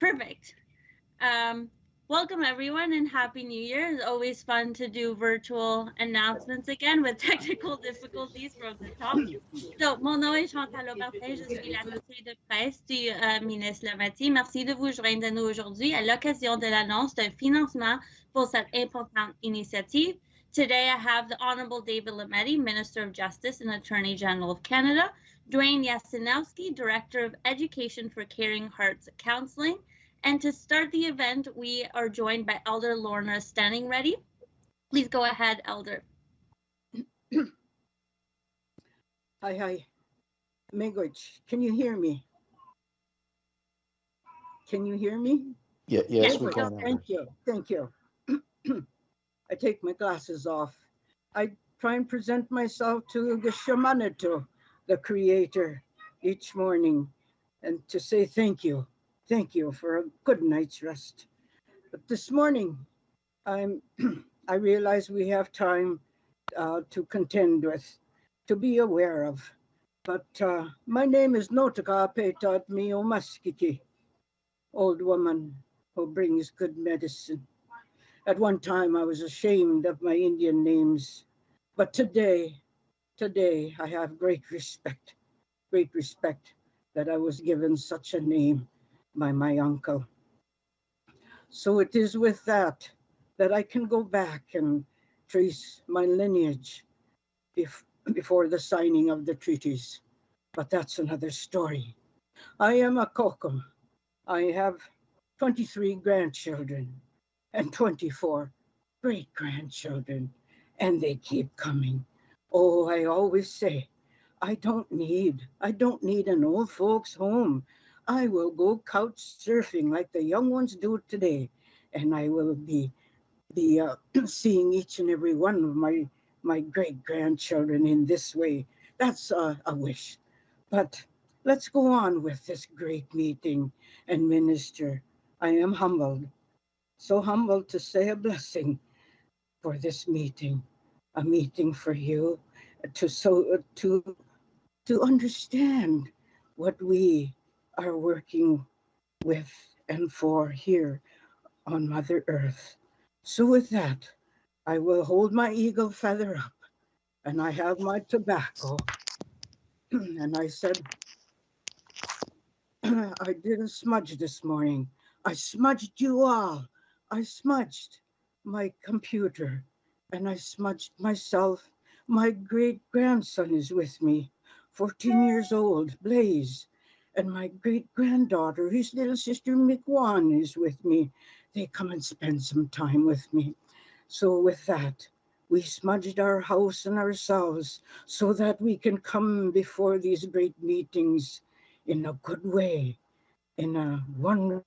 Perfect. Welcome everyone and Happy New Year. It's always fun to do virtual announcements again with technical difficulties from the top. So, mon nom est Chantal Aubertin, je suis l'associée de presse du ministre Lametti. Merci de vous joindre à nous aujourd'hui à l'occasion de l'annonce d'un financement pour cette importante initiative. Today I have the Honorable David Lametti, Minister of Justice and Attorney General of Canada, Dwayne Yasinowski, Director of Education for Caring Hearts Counselling, and to start the event, we are joined by Elder Lorna Standingready. Please go ahead, Elder. Hi. Miigwech, can you hear me? Can you hear me? Yes, we can. Thank you. I take my glasses off. I try and present myself to the Shamanito, the Creator, each morning, and to say thank you. Thank you for a good night's rest. But this morning, I realize we have time to contend with, to be aware of. But my name is Notaka Petat Miomaskiki, old woman who brings good medicine. At one time, I was ashamed of my Indian names, but today I have great respect that I was given such a name by my uncle. So it is with that I can go back and trace my lineage before the signing of the treaties. But that's another story. I am a Kokum. I have 23 grandchildren and 24 great-grandchildren, and they keep coming. Oh, I always say, I don't need an old folks' home. I will go couch surfing like the young ones do today, and I will be seeing each and every one of my great-grandchildren in this way. That's a wish. But let's go on with this great meeting. And Minister, I am humbled, so humbled to say a blessing for this meeting, a meeting for you to understand what we are working with and for here on Mother Earth. So with that, I will hold my eagle feather up, and I have my tobacco. And I said, I did a smudge this morning. I smudged you all. I smudged my computer, and I smudged myself. My great-grandson is with me, 14 years old, Blaze. And my great-granddaughter, his little sister Mikwan, is with me. They come and spend some time with me. So with that, we smudged our house and ourselves so that we can come before these great meetings in a good way, in a wonderful.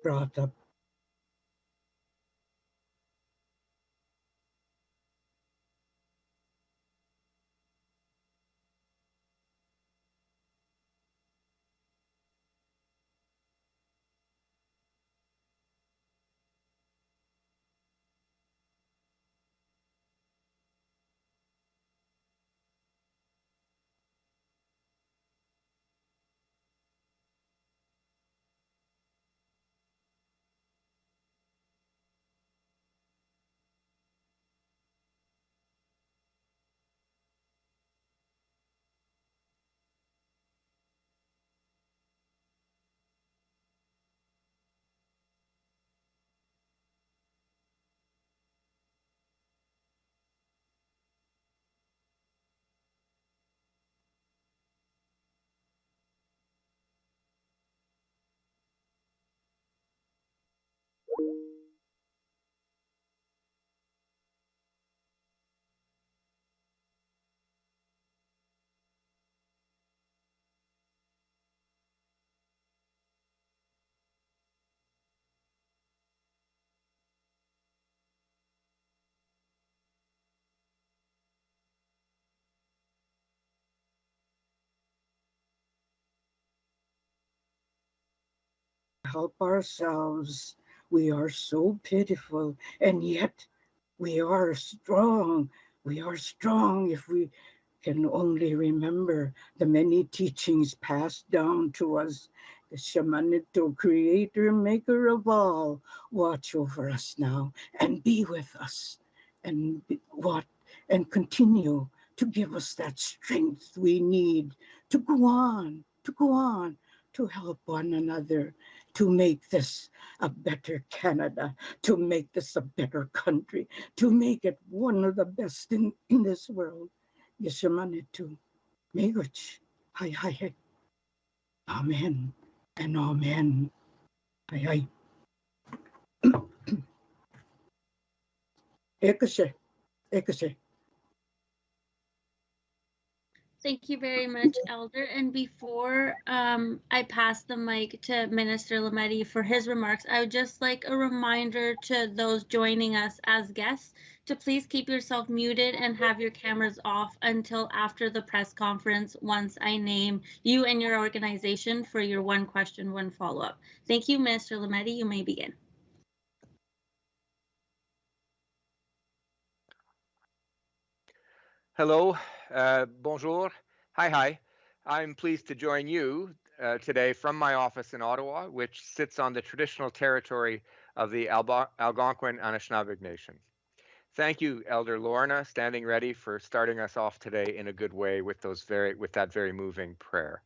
Brought up. help ourselves. We are so pitiful, and yet we are strong. We are strong if we can only remember the many teachings passed down to us. The Shamanito, creator, maker of all, watch over us now and be with us and what and continue to give us that strength we need to go on, to help one another, to make this a better Canada, to make this a better country, to make it one of the best in this world. Yeshamanitu, Megoch, hi, hi, hi. Amen and amen. Hi, hi. Ekashe, ekashe. Thank you very much, Elder. And before I pass the mic to Minister Lametti for his remarks, I would just like a reminder to those joining us as guests to please keep yourself muted and have your cameras off until after the press conference once I name you and your organization for your one question, one follow-up. Thank you, Minister Lametti. You may begin. Hello, bonjour, hi. I'm pleased to join you today from my office in Ottawa, which sits on the traditional territory of the Algonquin Anishinaabe Nation. Thank you, Elder Lorna Standingready, for starting us off today in a good way with that very moving prayer.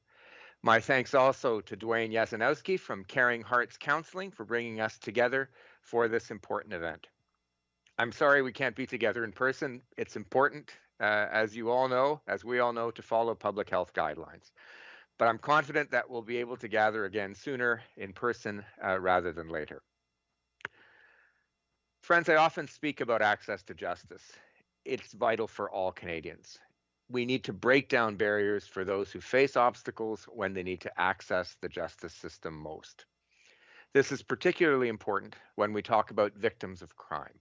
My thanks also to Dwayne Yasinowski from Caring Hearts Counselling for bringing us together for this important event. I'm sorry we can't be together in person. It's important, as we all know, to follow public health guidelines. But I'm confident that we'll be able to gather again sooner in person rather than later. Friends, I often speak about access to justice. It's vital for all Canadians. We need to break down barriers for those who face obstacles when they need to access the justice system most. This is particularly important when we talk about victims of crime.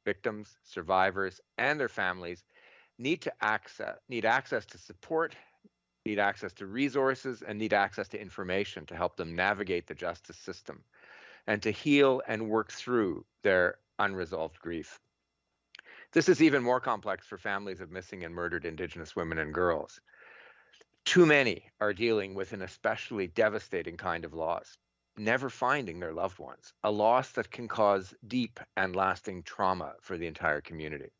Victims, survivors, and their families need access to support, need access to resources, and need access to information to help them navigate the justice system and to heal and work through their unresolved grief. This is even more complex for families of missing and murdered Indigenous women and girls. Too many are dealing with an especially devastating kind of loss, never finding their loved ones, a loss that can cause deep and lasting trauma for the entire community.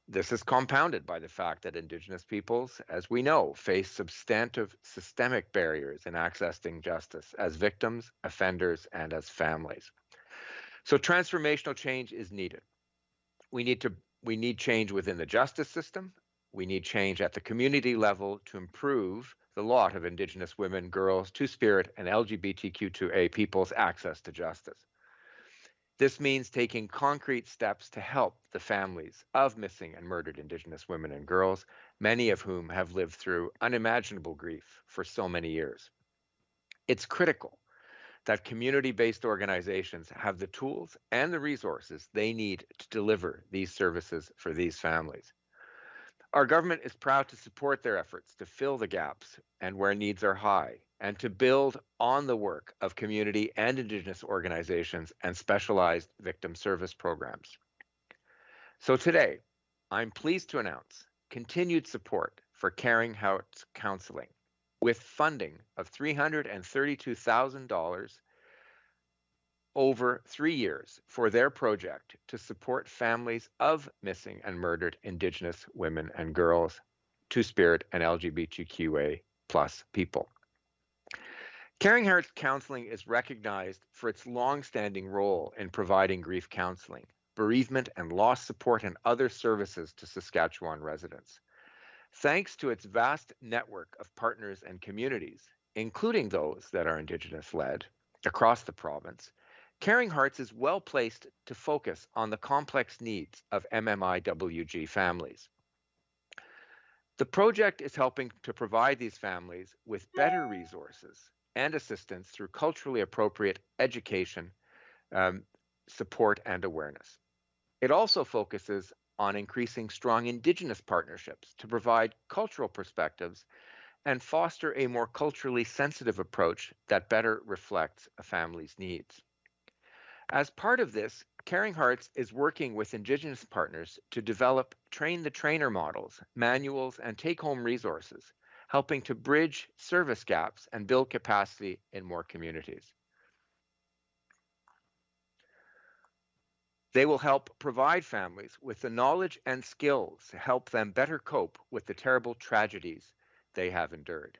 This is compounded by the fact that Indigenous peoples, as we know, face substantive systemic barriers in accessing justice as victims, offenders, and as families. So transformational change is needed. We need change within the justice system. We need change at the community level to improve the lot of Indigenous women, girls, Two-Spirit, and LGBTQ2A people's access to justice. This means taking concrete steps to help the families of missing and murdered Indigenous women and girls, many of whom have lived through unimaginable grief for so many years. It's critical that community-based organizations have the tools and the resources they need to deliver these services for these families. Our government is proud to support their efforts to fill the gaps and where needs are high, and to build on the work of community and Indigenous organizations and specialized victim service programs. So today, I'm pleased to announce continued support for Caring Hearts Counselling with funding of $332,000 over 3 years for their project to support families of missing and murdered Indigenous women and girls, Two-Spirit, and LGBTQA plus people. Caring Hearts Counselling is recognized for its long-standing role in providing grief counseling, bereavement and loss support, and other services to Saskatchewan residents. Thanks to its vast network of partners and communities, including those that are Indigenous-led across the province, Caring Hearts is well placed to focus on the complex needs of MMIWG families. The project is helping to provide these families with better resources and assistance through culturally appropriate education, support, and awareness. It also focuses on increasing strong Indigenous partnerships to provide cultural perspectives and foster a more culturally sensitive approach that better reflects a family's needs. As part of this, Caring Hearts is working with Indigenous partners to develop train-the-trainer models, manuals, and take-home resources, helping to bridge service gaps and build capacity in more communities. They will help provide families with the knowledge and skills to help them better cope with the terrible tragedies they have endured.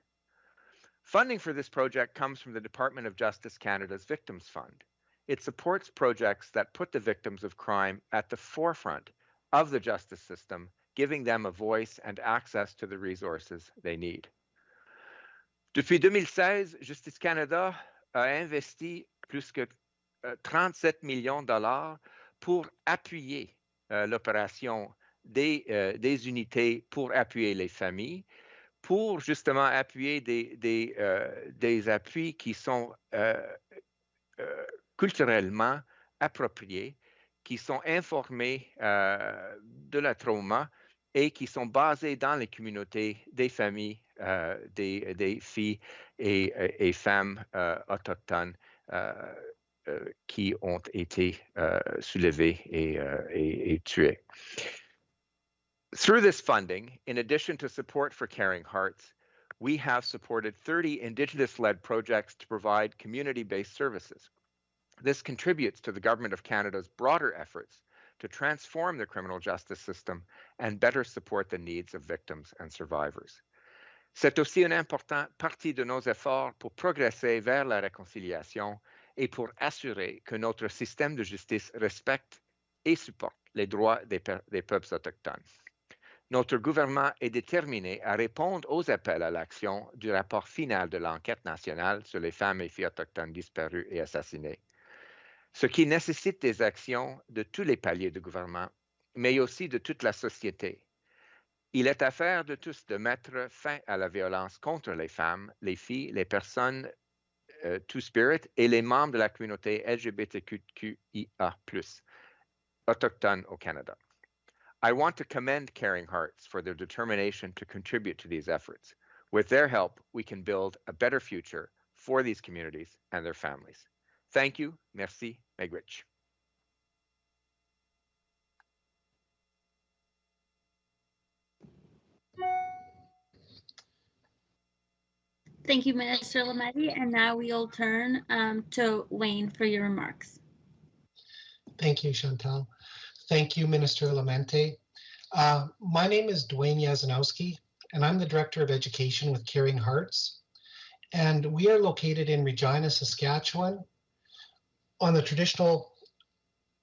Funding for this project comes from the Department of Justice Canada's Victims Fund. It supports projects that put the victims of crime at the forefront of the justice system, giving them a voice and access to the resources they need. Depuis 2016, Justice Canada a investi plus que 37 millions de dollars pour appuyer l'opération des unités pour appuyer les familles, pour justement appuyer des appuis qui sont culturellement appropriés, qui sont informés de la trauma et qui sont basés dans les communautés des familles, des filles et femmes autochtones qui ont été soulevées et tuées. Through this funding, in addition to support for Caring Hearts, we have supported 30 Indigenous-led projects to provide community-based services. This contributes to the Government of Canada's broader efforts to transform the criminal justice system and better support the needs of victims and survivors. C'est aussi une importante partie de nos efforts pour progresser vers la réconciliation et pour assurer que notre système de justice respecte et supporte les droits des peuples autochtones. Notre gouvernement est déterminé à répondre aux appels à l'action du rapport final de l'enquête nationale sur les femmes et filles autochtones disparues et assassinées, ce qui nécessite des actions de tous les paliers du gouvernement, mais aussi de toute la société. Il est affaire de tous de mettre fin à la violence contre les femmes, les filles, les personnes Two-Spirit et les membres de la communauté LGBTQIA+, autochtones au Canada. I want to commend Caring Hearts for their determination to contribute to these efforts. With their help, we can build a better future for these communities and their families. Thank you. Merci. Miigwech. Thank you, Minister Lametti. And now we'll turn to Wayne for your remarks. Thank you, Chantal. Thank you, Minister Lametti. My name is Dwayne Yasinowski, and I'm the Director of Education with Caring Hearts. And we are located in Regina, Saskatchewan, on the traditional,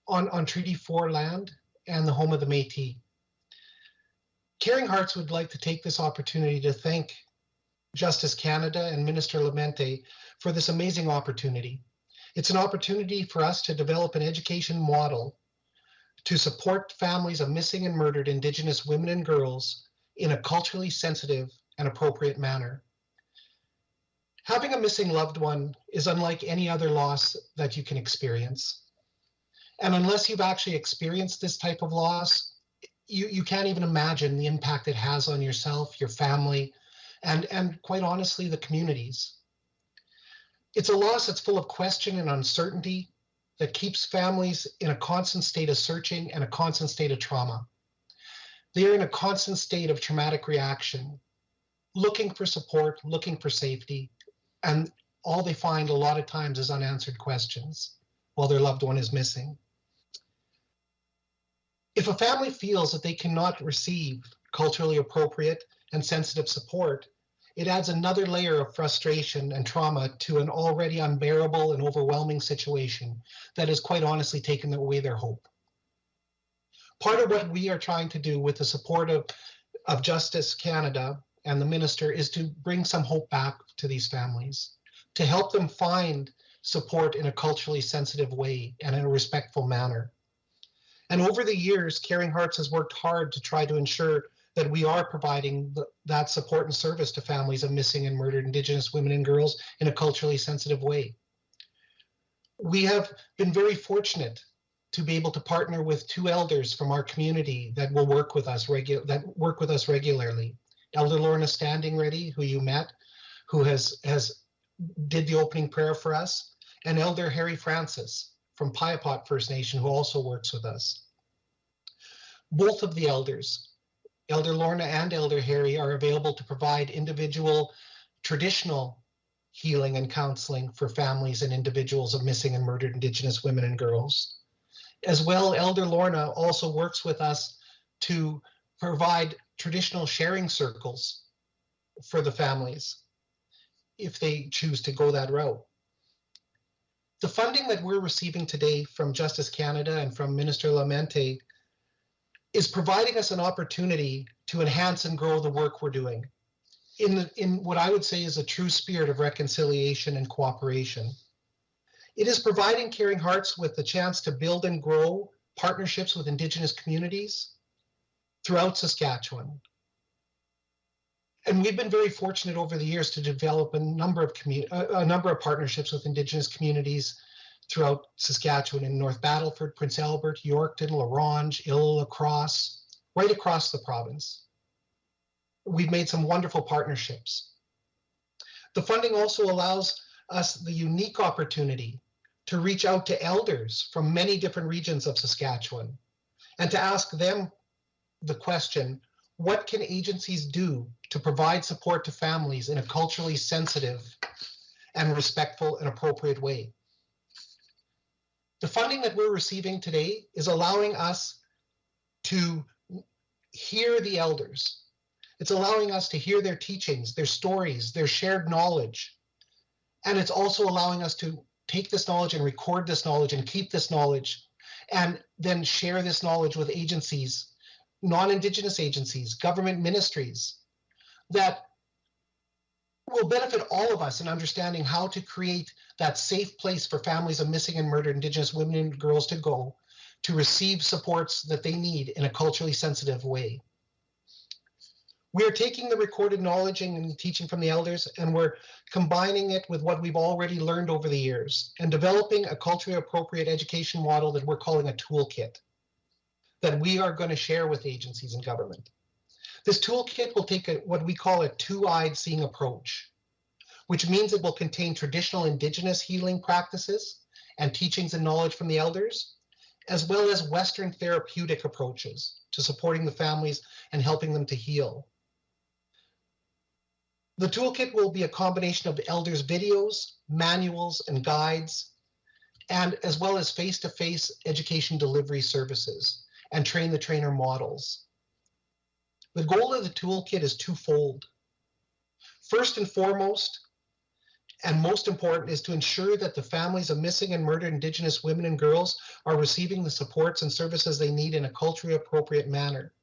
on Treaty 4 land and the home of the Métis. Caring Hearts would like to take this opportunity to thank Justice Canada and Minister Lametti for this amazing opportunity. It's an opportunity for us to develop an education model to support families of missing and murdered Indigenous women and girls in a culturally sensitive and appropriate manner. Having a missing loved one is unlike any other loss that you can experience. And unless you've actually experienced this type of loss, you can't even imagine the impact it has on yourself, your family, and quite honestly, the communities. It's a loss that's full of question and uncertainty that keeps families in a constant state of searching and a constant state of trauma. They are in a constant state of traumatic reaction, looking for support, looking for safety, and all they find a lot of times is unanswered questions while their loved one is missing. If a family feels that they cannot receive culturally appropriate and sensitive support, it adds another layer of frustration and trauma to an already unbearable and overwhelming situation that has quite honestly taken away their hope. Part of what we are trying to do with the support of Justice Canada and the Minister is to bring some hope back to these families, to help them find support in a culturally sensitive way and in a respectful manner. And over the years, Caring Hearts has worked hard to try to ensure that we are providing that support and service to families of missing and murdered Indigenous women and girls in a culturally sensitive way. We have been very fortunate to be able to partner with 2 elders from our community that will work with us regularly. Elder Lorna Standingready, who you met, who has did the opening prayer for us, and Elder Harry Francis from Piapot First Nation, who also works with us. Both of the elders, Elder Lorna and Elder Harry, are available to provide individual traditional healing and counseling for families and individuals of missing and murdered Indigenous women and girls. As well, Elder Lorna also works with us to provide traditional sharing circles for the families if they choose to go that route. The funding that we're receiving today from Justice Canada and from Minister Lametti is providing us an opportunity to enhance and grow the work we're doing in what I would say is a true spirit of reconciliation and cooperation. It is providing Caring Hearts with the chance to build and grow partnerships with Indigenous communities throughout Saskatchewan. And we've been very fortunate over the years to develop a number of partnerships with Indigenous communities throughout Saskatchewan, in North Battleford, Prince Albert, Yorkton, La Ronge, Île-à-la-Crosse, right across the province. We've made some wonderful partnerships. The funding also allows us the unique opportunity to reach out to elders from many different regions of Saskatchewan and to ask them the question, what can agencies do to provide support to families in a culturally sensitive and respectful and appropriate way? The funding that we're receiving today is allowing us to hear the elders. It's allowing us to hear their teachings, their stories, their shared knowledge. And it's also allowing us to take this knowledge and record this knowledge and keep this knowledge and then share this knowledge with agencies, non-Indigenous agencies, government ministries that will benefit all of us in understanding how to create that safe place for families of missing and murdered Indigenous women and girls to go to receive supports that they need in a culturally sensitive way. We are taking the recorded knowledge and teaching from the elders, and we're combining it with what we've already learned over the years and developing a culturally appropriate education model that we're calling a toolkit that we are going to share with agencies and government. This toolkit will take what we call a two-eyed seeing approach, which means it will contain traditional Indigenous healing practices and teachings and knowledge from the elders, as well as Western therapeutic approaches to supporting the families and helping them to heal. The toolkit will be a combination of elders' videos, manuals, and guides, and as well as face-to-face education delivery services and train-the-trainer models. The goal of the toolkit is twofold. First and foremost, and most important, is to ensure that the families of missing and murdered Indigenous women and girls are receiving the supports and services they need in a culturally appropriate manner,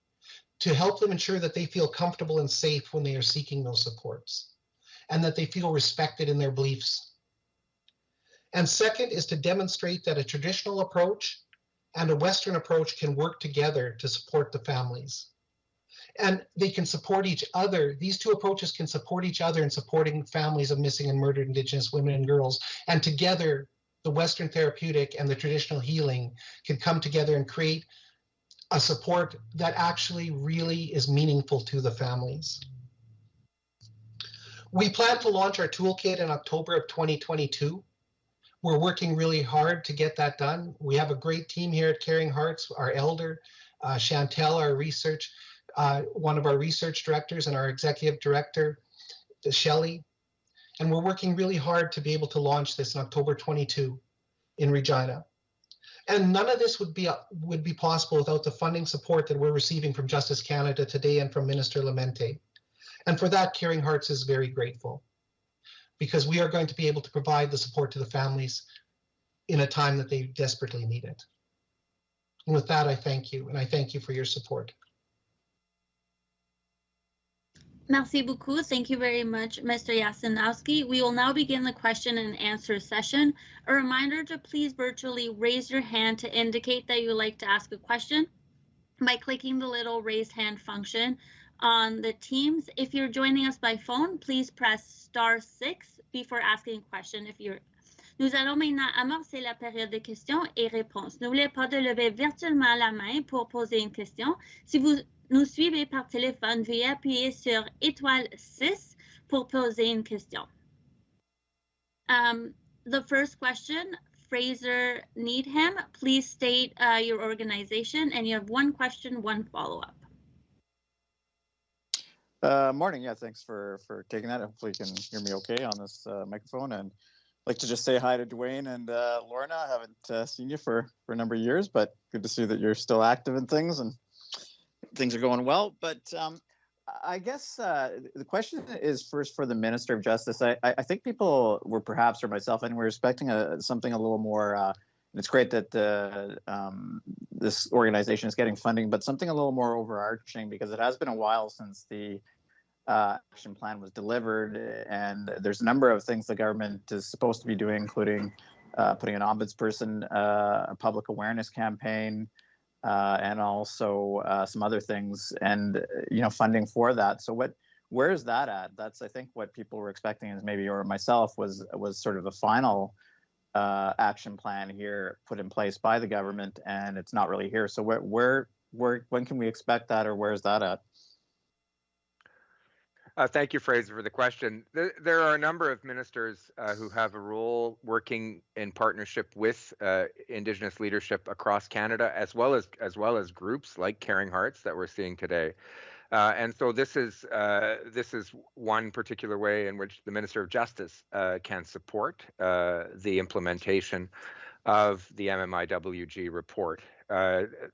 to help them ensure that they feel comfortable and safe when they are seeking those supports, and that they feel respected in their beliefs. And second is to demonstrate that a traditional approach and a Western approach can work together to support the families. And they can support each other. These two approaches can support each other in supporting families of missing and murdered Indigenous women and girls. And together, the Western therapeutic and the traditional healing can come together and create a support that actually really is meaningful to the families. We plan to launch our toolkit in October of 2022. We're working really hard to get that done. We have a great team here at Caring Hearts, our elder, Chantel, our research, one of our research directors, and our executive director, Shelley. And we're working really hard to be able to launch this in October 22 in Regina. And none of this would be possible without the funding support that we're receiving from Justice Canada today and from Minister Lametti. And for that, Caring Hearts is very grateful, because we are going to be able to provide the support to the families in a time that they desperately need it. And with that, I thank you, and I thank you for your support. Merci beaucoup. Thank you very much, Mr. Yasinowski. We will now begin the question and answer session. A reminder to please virtually raise your hand to indicate that you would like to ask a question by clicking the little raise hand function on the Teams. If you're joining us by phone, please press *6 before asking a question. If you're Nous allons maintenant amorcer la période de questions et réponses. N'oubliez pas de lever virtuellement la main pour poser une question. Si vous nous suivez par téléphone, veuillez appuyer sur étoile 6 pour poser une question. The first question, Fraser Needham, please state your organization, and you have one question, one follow-up. Morning. Yeah, thanks for taking that. Hopefully you can hear me okay on this microphone. And I'd like to just say hi to Dwayne and Lorna. I haven't seen you for a number of years, but good to see that you're still active in things and things are going well. But I guess the question is first for the Minister of Justice. I think people were perhaps, or myself, and we're expecting something a little more. And it's great that this organization is getting funding, but something a little more overarching, because it has been a while since the action plan was delivered, and there's a number of things the government is supposed to be doing, including putting an ombudsperson, a public awareness campaign, and also some other things, and funding for that. So where is that at? That's, I think, what people were expecting, is maybe, or myself, was sort of a final action plan here put in place by the government, and it's not really here. So when can we expect that, or where is that at? Thank you, Fraser, for the question. There are a number of ministers who have a role working in partnership with Indigenous leadership across Canada, as well as groups like Caring Hearts that we're seeing today. And so this is one particular way in which the Minister of Justice can support the implementation of the MMIWG report.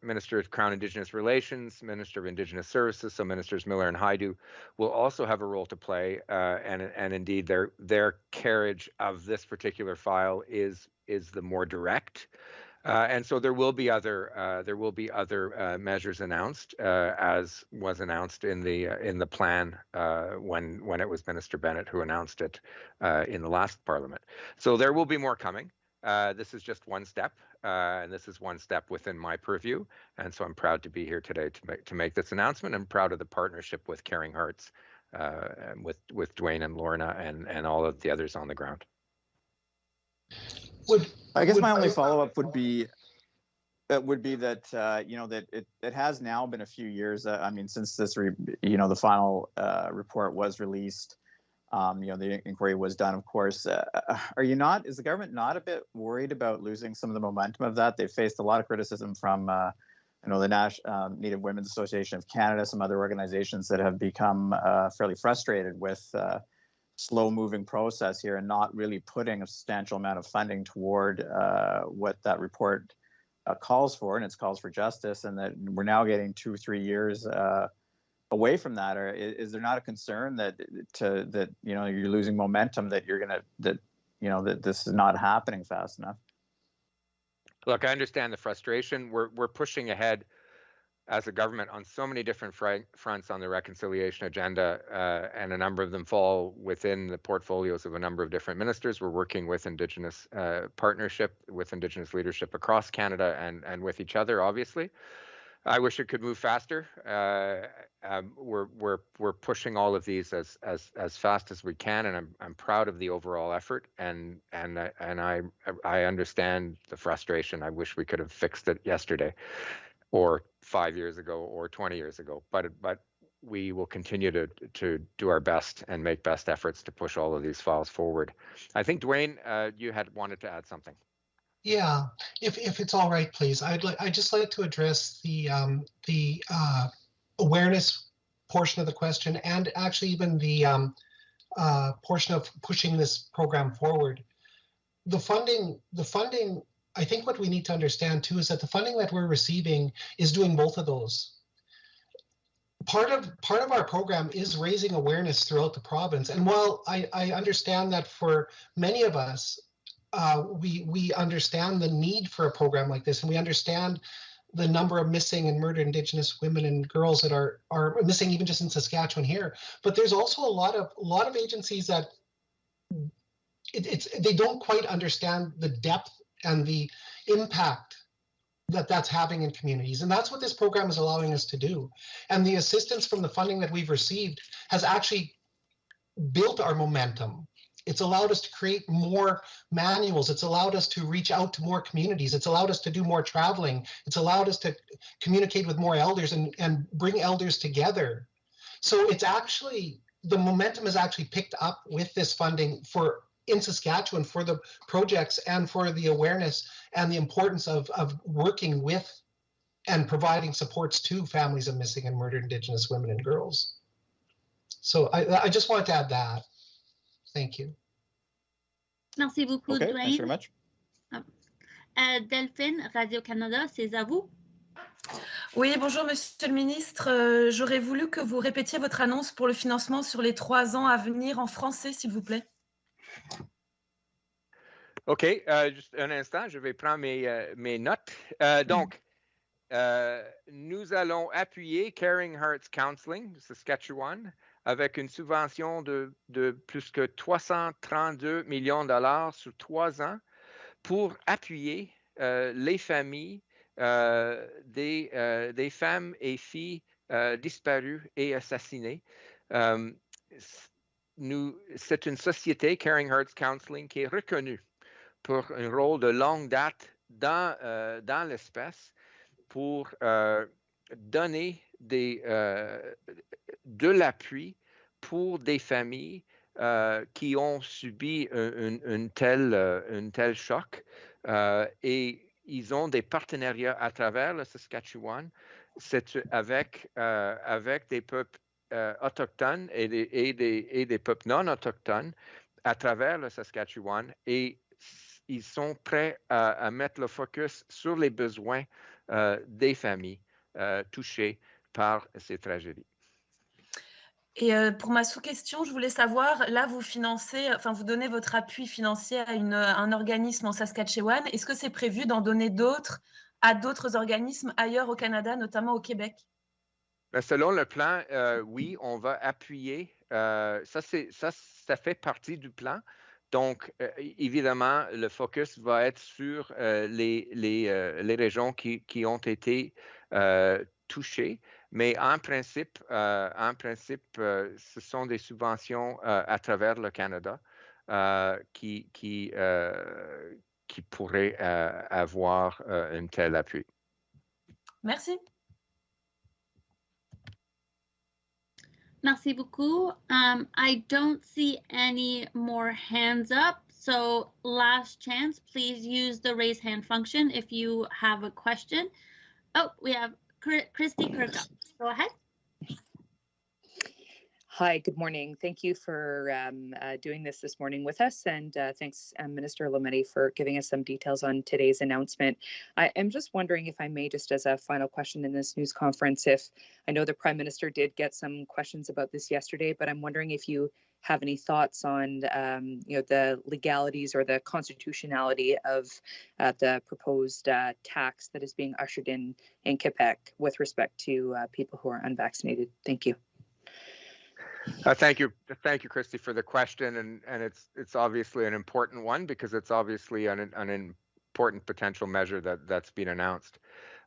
Minister of Crown Indigenous Relations, Minister of Indigenous Services, so Ministers Miller and Haidu will also have a role to play, and indeed their carriage of this particular file is the more direct. And so there will be other measures announced, as was announced in the plan when it was Minister Bennett who announced it in the last Parliament. So there will be more coming. This is just one step, and this is one step within my purview. And so I'm proud to be here today to make this announcement. I'm proud of the partnership with Caring Hearts, with Dwayne and Lorna and all of the others on the ground. I guess my only follow-up would be that that it has now been a few years. I mean, since this the final report was released. The inquiry was done, of course. Is the government not a bit worried about losing some of the momentum of that? They've faced a lot of criticism from, the Native Women's Association of Canada, some other organizations that have become fairly frustrated with slow-moving process here and not really putting a substantial amount of funding toward what that report calls for, and its calls for justice, and that we're now getting 2-3 years away from that. Or is there not a concern that you're losing momentum, that that this is not happening fast enough? Look, I understand the frustration. We're pushing ahead as a government on so many different fronts on the reconciliation agenda, and a number of them fall within the portfolios of a number of different ministers. We're working with Indigenous partnership, with Indigenous leadership across Canada, and with each other, obviously. I wish it could move faster. We're pushing all of these as fast as we can, and I'm proud of the overall effort. And I understand the frustration. I wish we could have fixed it yesterday, or 5 years ago, or 20 years ago. But we will continue to do our best and make best efforts to push all of these files forward. I think Dwayne, you had wanted to add something. Yeah, if it's all right, please. I'd just like to address the awareness portion of the question, and actually even the portion of pushing this program forward. The funding. I think what we need to understand too is that the funding that we're receiving is doing both of those. Part of our program is raising awareness throughout the province, and while I understand that for many of us, we understand the need for a program like this, and we understand the number of missing and murdered Indigenous women and girls that are missing even just in Saskatchewan here. But there's also a lot of agencies that they don't quite understand the depth and the impact that's having in communities. And that's what this program is allowing us to do. And the assistance from the funding that we've received has actually built our momentum It's allowed us to create more manuals. It's allowed us to reach out to more communities. It's allowed us to do more traveling. It's allowed us to communicate with more elders and bring elders together. So it's actually, the momentum is actually picked up with this funding in Saskatchewan for the projects and for the awareness and the importance of working with and providing supports to families of missing and murdered Indigenous women and girls. So I just wanted to add that. Thank you. Merci beaucoup, Okay, Dwayne. thanks very much. Delphine, Radio-Canada, c'est à vous. Oui, bonjour Monsieur le Ministre. J'aurais voulu que vous répétiez votre annonce pour le financement sur les 3 ans à venir en français, s'il vous plaît. OK, juste un instant, je vais prendre mes notes. Donc, nous allons appuyer Caring Hearts Counselling de Saskatchewan avec une subvention de plus que 332 millions de dollars sur 3 ans pour appuyer les familles des femmes et filles disparues et assassinées. C'est une société, Caring Hearts Counselling, qui est reconnue pour un rôle de longue date dans l'espèce pour donner de l'appui pour des familles qui ont subi un tel choc et ils ont des partenariats à travers le Saskatchewan, avec des peuples autochtones et des peuples non autochtones à travers le Saskatchewan et ils sont prêts à mettre le focus sur les besoins des familles touchées par ces tragédies. Et pour ma sous-question, je voulais savoir, là, vous financez, enfin, vous donnez votre appui financier à un organisme en Saskatchewan. Est-ce que c'est prévu d'en donner d'autres à d'autres organismes ailleurs au Canada, notamment au Québec? Selon le plan, oui, on va appuyer. Ça fait partie du plan. Donc, évidemment, le focus va être sur les régions qui ont été touchées. Mais en principe, ce sont des subventions à travers le Canada qui pourraient avoir un tel appui. Merci. Merci beaucoup. I don't see any more hands up. So last chance, please use the raise hand function if you have a question. Oh, we have Christy Kirkup. Go ahead. Hi, good morning. Thank you for doing this morning with us, and thanks, Minister Lametti, for giving us some details on today's announcement. I am just wondering, if I may, just as a final question in this news conference, if I know the Prime Minister did get some questions about this yesterday, but I'm wondering if you have any thoughts on the legalities or the constitutionality of the proposed tax that is being ushered in Quebec with respect to people who are unvaccinated. Thank you. Thank you, Christy, for the question, and it's obviously an important one because it's obviously an important potential measure that's been announced.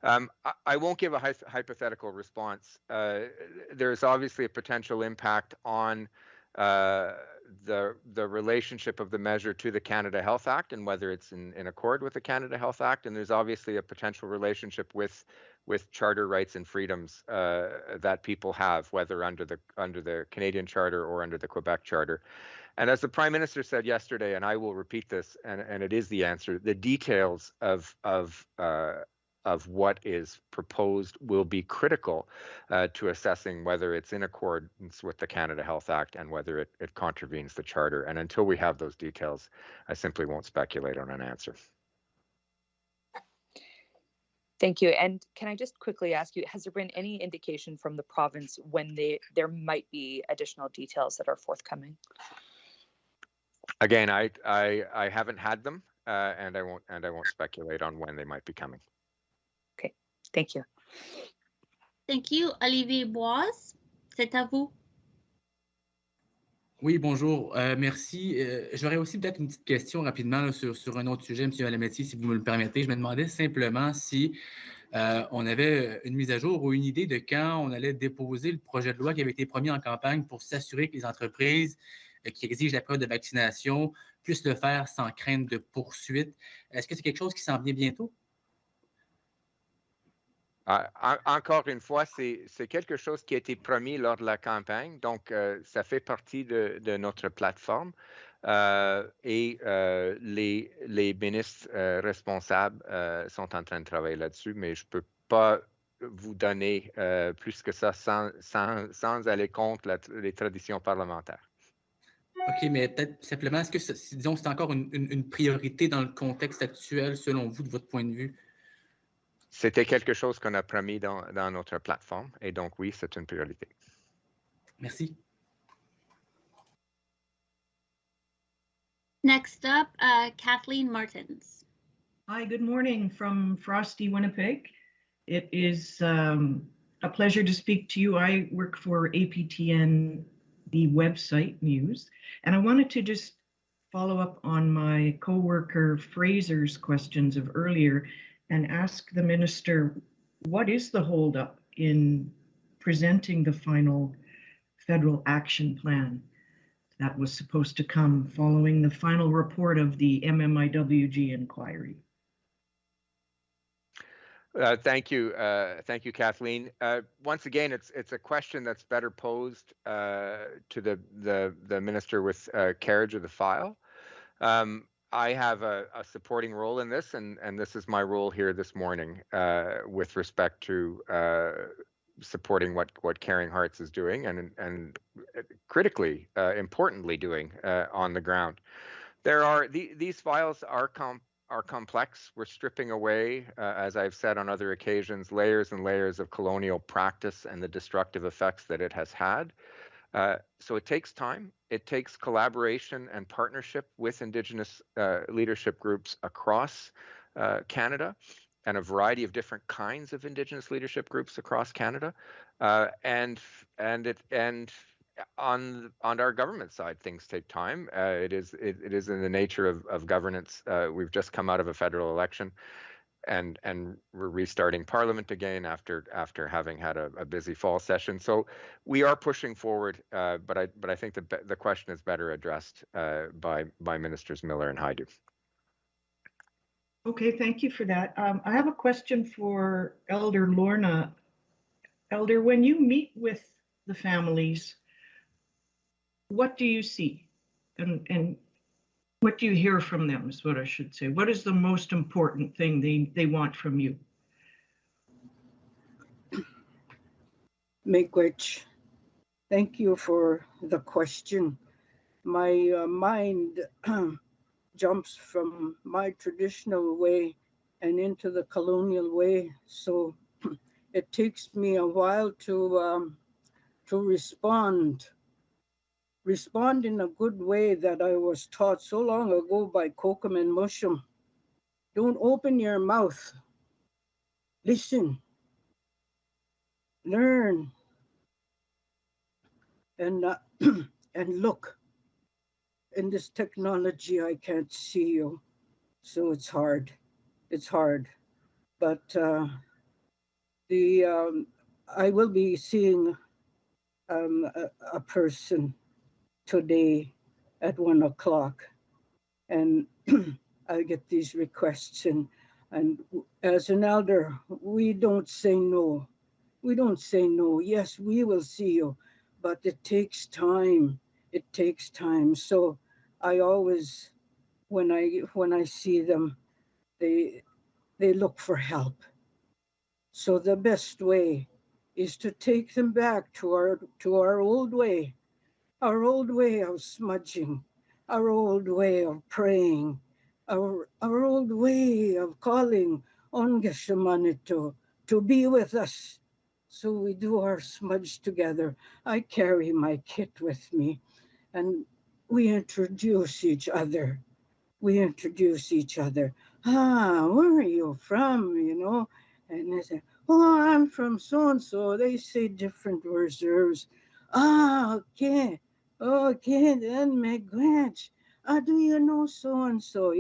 I won't give a hypothetical response. There's obviously a potential impact on the relationship of the measure to the Canada Health Act and whether it's in accord with the Canada Health Act, and there's obviously a potential relationship with charter rights and freedoms that people have, whether under the Canadian Charter or under the Quebec Charter. And as the Prime Minister said yesterday, and I will repeat this, and it is the answer, the details of what is proposed will be critical to assessing whether it's in accordance with the Canada Health Act and whether it contravenes the Charter. And until we have those details, I simply won't speculate on an answer. Thank you. And can I just quickly ask you, has there been any indication from the province when there might be additional details that are forthcoming? Again, I haven't had them, and I won't speculate on when they might be coming. Okay, thank you. Thank you. Olivier Boise, c'est à vous. Oui, bonjour. Merci. J'aurais aussi peut-être une petite question rapidement là, sur un autre sujet, M. Lametti, si vous me le permettez. Je me demandais simplement si on avait une mise à jour ou une idée de quand on allait déposer le projet de loi qui avait été promis en campagne pour s'assurer que les entreprises qui exigent la preuve de vaccination puissent le faire sans crainte de poursuite. Est-ce que c'est quelque chose qui s'en vient bientôt? Encore une fois, c'est quelque chose qui a été promis lors de la campagne, donc ça fait partie de notre plateforme et les ministres responsables sont en train de travailler là-dessus, mais je ne peux pas vous donner plus que ça sans aller contre les traditions parlementaires. OK, mais peut-être simplement, est-ce que, disons, c'est encore une priorité dans le contexte actuel, selon vous, de votre point de vue? C'était quelque chose qu'on a promis dans notre plateforme, et donc oui, c'est une priorité. Merci. Next up, Kathleen Martins. Hi, good morning from frosty Winnipeg. It is a pleasure to speak to you. I work for APTN, the website news, and I wanted to just follow up on my coworker Fraser's questions of earlier and ask the minister, what is the holdup in presenting the final federal action plan that was supposed to come following the final report of the MMIWG inquiry? Thank you, Kathleen. Once again, it's a question that's better posed to the minister with carriage of the file. I have a supporting role in this, and this is my role here this morning with respect to supporting what Caring Hearts is doing and critically, importantly doing on the ground. These files are complex. We're stripping away, as I've said on other occasions, layers and layers of colonial practice and the destructive effects that it has had. So it takes time. It takes collaboration and partnership with Indigenous leadership groups across Canada and a variety of different kinds of Indigenous leadership groups across Canada. And on our government side, things take time. It is in the nature of governance. We've just come out of a federal election, and we're restarting Parliament again after having had a busy fall session. So we are pushing forward, but I think the question is better addressed by Ministers Miller and Hajdu. Okay, thank you for that. I have a question for Elder Lorna. Elder, when you meet with the families, what do you see? And what do you hear from them is what I should say. What is the most important thing they want from you? Miigwech, thank you for the question. My mind jumps from my traditional way and into the colonial way, so it takes me a while to respond in a good way that I was taught so long ago by Kokum and Mushum. Don't open your mouth. Listen. Learn. And look. In this technology, I can't see you, so it's hard. It's hard. But I will be seeing a person today at 1 o'clock, and I get these requests, and as an elder, we don't say no. We don't say no. Yes, we will see you, but it takes time. It takes time. So I always, when I see them, they look for help. So the best way is to take them back to our old way. Our old way of smudging, our old way of praying, our old way of calling on Geshemanito to be with us. So we do our smudge together. I carry my kit with me, and we introduce each other. Where are you from, And they say, oh, I'm from so-and-so. They say different reserves. Okay, then miigwech. Do you know so-and-so?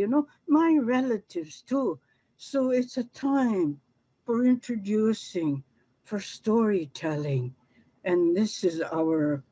My relatives too. So it's a time for introducing, for storytelling. And this is our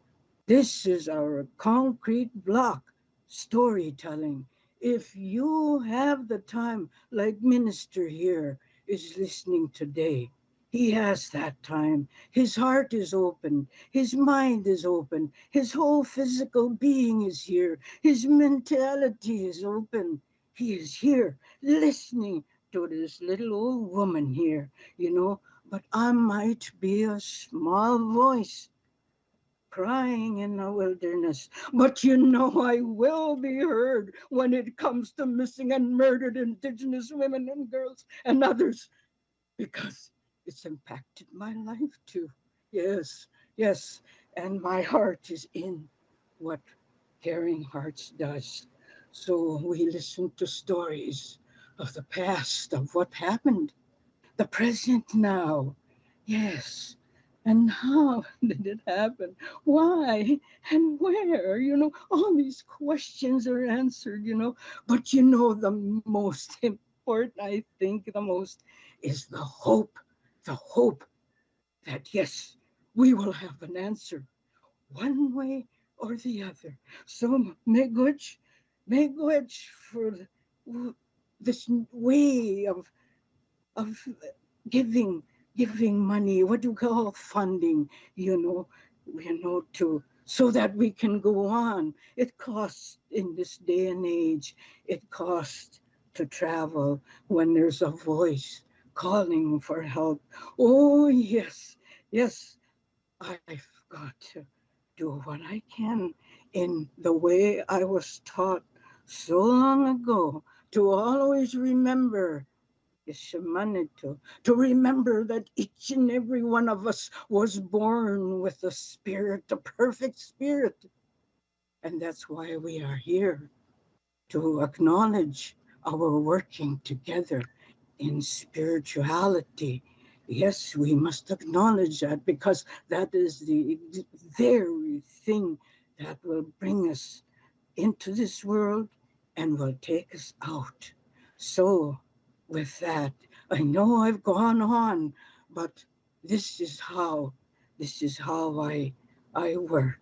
This is our concrete block, storytelling. If you have the time, like Minister here is listening today, he has that time. His heart is open. His mind is open. His whole physical being is here. His mentality is open. He is here listening to this little old woman here, you know. But I might be a small voice crying in the wilderness. But you know I will be heard when it comes to missing and murdered Indigenous women and girls and others, because it's impacted my life too. Yes, yes. And my heart is in what Caring Hearts does. So we listen to stories of the past, of what happened, the present now. Yes. And how did it happen? Why and where? You know, all these questions are answered, you know. But you know, the most important, I think, the most is the hope that yes, we will have an answer one way or the other. So miigwech for this way of giving money, what do we call funding, you know, to so that we can go on. It costs in this day and age, it costs to travel when there's a voice calling for help. Oh yes, yes, I've got to do what I can in the way I was taught so long ago, to always remember to remember that each and every one of us was born with a spirit, a perfect spirit. And that's why we are here, to acknowledge our working together in spirituality. Yes, we must acknowledge that, because that is the very thing that will bring us into this world and will take us out. So with that, I know I've gone on, but this is how I work.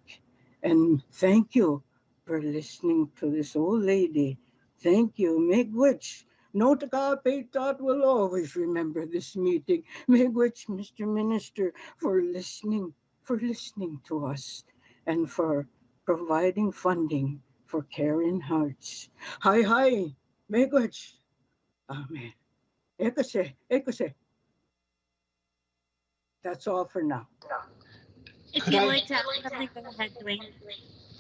And thank you for listening to this old lady. Thank you. Miigwech. Notakapeitat will always remember this meeting. Miigwech, Mr. Minister, for listening to us and for providing funding for Caring Hearts. Hi, miigwech. Amen. Ekase. That's all for now. If you'd like to add something, go ahead, Dwayne.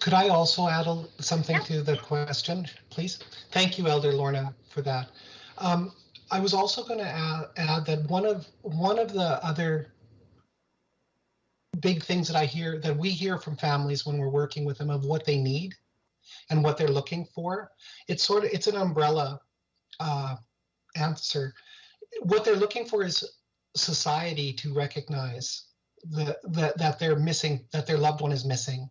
Could I also add something to the question, please? Thank you, Elder Lorna, for that. I was also going to add that one of the other big things that we hear from families when we're working with them, of what they need and what they're looking for. It's an umbrella answer. What they're looking for is society to recognize that they're missing, that their loved one is missing.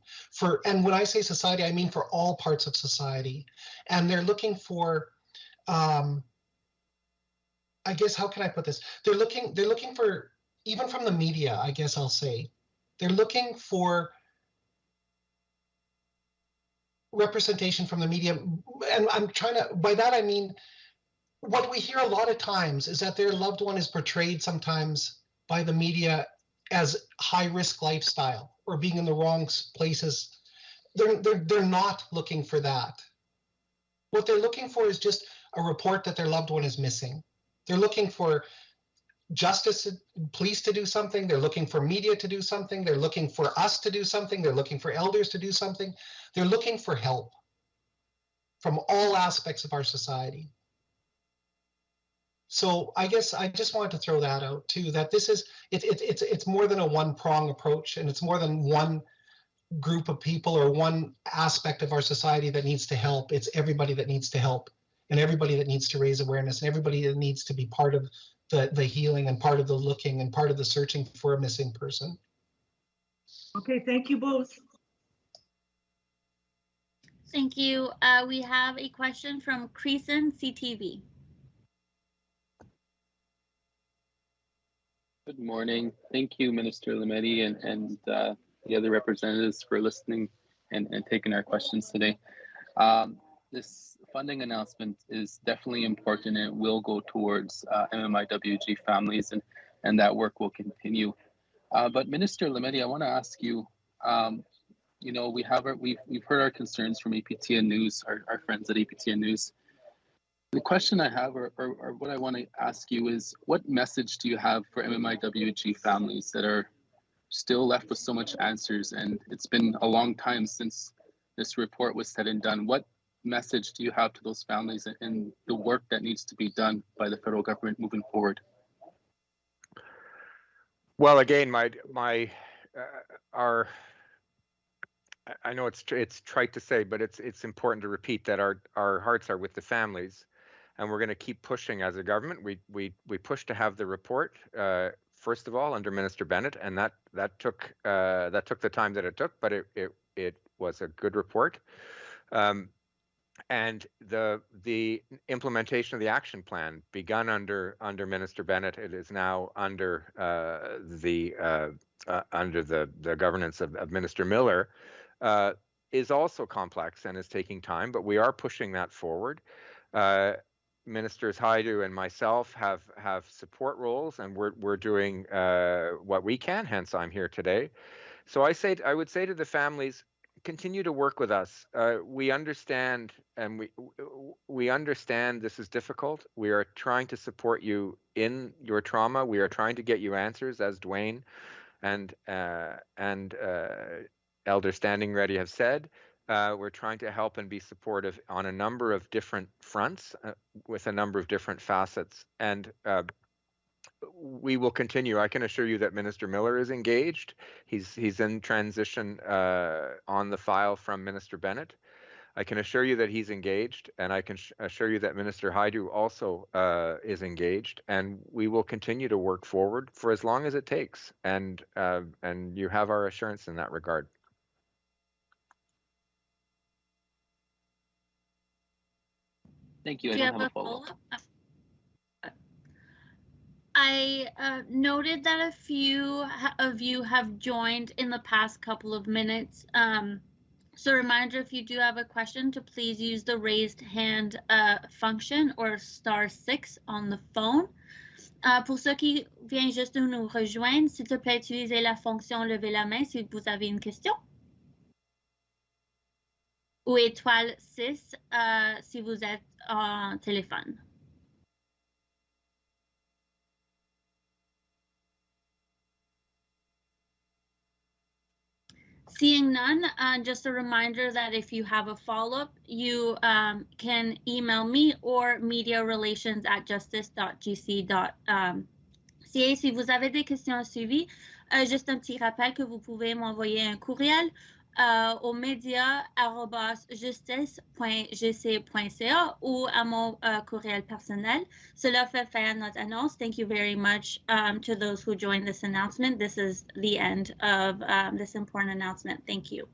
And when I say society, I mean for all parts of society. And they're looking for, I guess, how can I put this? They're looking for, even from the media, I guess I'll say, they're looking for representation from the media. And I'm trying to, by that I mean, what we hear a lot of times is that their loved one is portrayed sometimes by the media as high-risk lifestyle or being in the wrong places. They're not looking for that. What they're looking for is just a report that their loved one is missing. They're looking for justice, police to do something. They're looking for media to do something. They're looking for us to do something. They're looking for elders to do something. They're looking for help from all aspects of our society. So I guess I just wanted to throw that out too, that this is, it's more than a one-prong approach, and it's more than one group of people or one aspect of our society that needs to help. It's everybody that needs to help, and everybody that needs to raise awareness, and everybody that needs to be part of the healing and part of the looking and part of the searching for a missing person. Okay, thank you both. Thank you. We have a question from Creason CTV. Good morning. Thank you, Minister Lametti, and the other representatives for listening and taking our questions today. This funding announcement is definitely important, and it will go towards MMIWG families, and that work will continue. But Minister Lametti, I want to ask you, you know, we've heard our concerns from APTN News, our friends at APTN News. The question I have, or what I want to ask you is, what message do you have for MMIWG families that are still left with so much answers? And it's been a long time since this report was said and done. What message do you have to those families and the work that needs to be done by the federal government moving forward? Well, again, I know it's trite to say, but it's important to repeat that our hearts are with the families, and we're going to keep pushing as a government. We pushed to have the report first of all under Minister Bennett, and that took the time that it took, but it was a good report. And the implementation of the action plan begun under Minister Bennett, it is now under the governance of Minister Miller, is also complex and is taking time, but we are pushing that forward. Ministers Haidu and myself have support roles, and we're doing what we can. Hence, I'm here today. So I would say to the families, continue to work with us. We understand, and we understand this is difficult. We are trying to support you in your trauma. We are trying to get you answers, as Dwayne and Elder Standingready have said. We're trying to help and be supportive on a number of different fronts with a number of different facets. And we will continue. I can assure you that Minister Miller is engaged. He's in transition on the file from Minister Bennett. I can assure you that he's engaged, and I can assure you that Minister Haidu also is engaged, and we will continue to work forward for as long as it takes. And you have our assurance in that regard. Thank you. I don't have a follow-up. I noted that a few of you have joined in the past couple of minutes. So reminder, if you do have a question, to please use the raised hand function or *6 on the phone. Pour ceux qui viennent juste de nous rejoindre, s'il te plaît, utilisez la fonction lever la main si vous avez une question. Ou *6 si vous êtes en téléphone. Seeing none, just a reminder that if you have a follow-up, you can email me or mediarelations@justice.gc.ca. Si vous avez des questions suivies, juste un petit rappel que vous pouvez m'envoyer un courriel au media@justice.gc.ca ou à mon courriel personnel. Cela fait faire notre annonce. Thank you very much to those who joined this announcement. This is the end of this important announcement. Thank you.